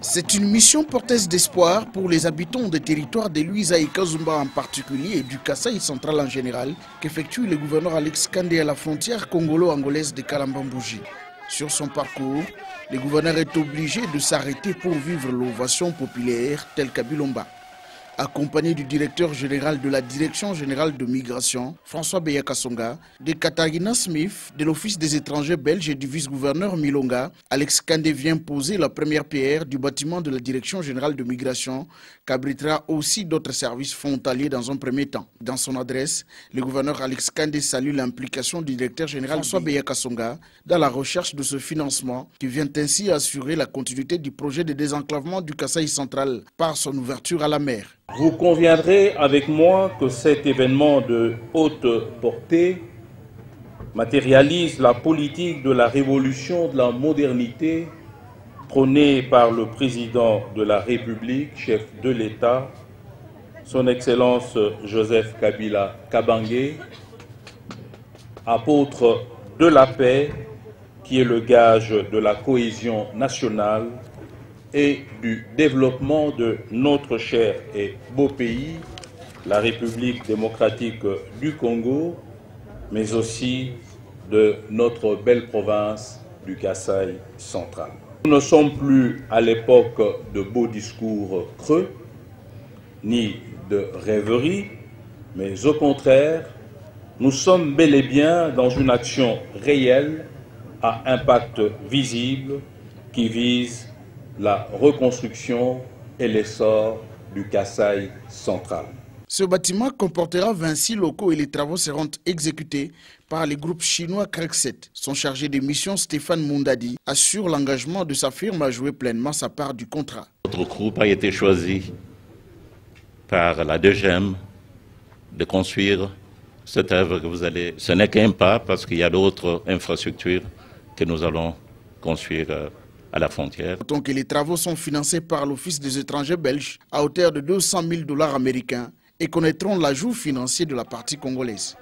C'est une mission porteuse d'espoir pour les habitants des territoires de Luiza et Kazumba en particulier et du Kasaï central en général qu'effectue le gouverneur Alex Kandé à la frontière congolo-angolaise de Kalambambouji. Sur son parcours, le gouverneur est obligé de s'arrêter pour vivre l'ovation populaire telle qu'à Bilomba. Accompagné du directeur général de la Direction générale de migration, François Beyakasonga, de Katarina Smith, de l'Office des étrangers belges et du vice-gouverneur Milonga, Alex Kandé vient poser la première pierre du bâtiment de la Direction générale de migration, qu'abritera aussi d'autres services frontaliers dans un premier temps. Dans son adresse, le gouverneur Alex Kandé salue l'implication du directeur général François Beyakasonga dans la recherche de ce financement qui vient ainsi assurer la continuité du projet de désenclavement du Kasaï central par son ouverture à la mer. Vous conviendrez avec moi que cet événement de haute portée matérialise la politique de la révolution de la modernité prônée par le président de la République, chef de l'État, son Excellence Joseph Kabila Kabange, apôtre de la paix, qui est le gage de la cohésion nationale et du développement de notre cher et beau pays, la République démocratique du Congo, mais aussi de notre belle province du Kasaï central. Nous ne sommes plus à l'époque de beaux discours creux, ni de rêveries, mais au contraire, nous sommes bel et bien dans une action réelle à impact visible qui vise la reconstruction et l'essor du Kasaï central. Ce bâtiment comportera 26 locaux et les travaux seront exécutés par les groupes chinois Craig7. Son chargé de mission, Stéphane Mundadi, assure l'engagement de sa firme à jouer pleinement sa part du contrat. Notre groupe a été choisi par la DGM de construire cette œuvre que vous allez... Ce n'est qu'un pas parce qu'il y a d'autres infrastructures que nous allons construire à la frontière. Tant que les travaux sont financés par l'Office des étrangers belges à hauteur de 200 000 $ américains et connaîtront l'ajout financier de la partie congolaise.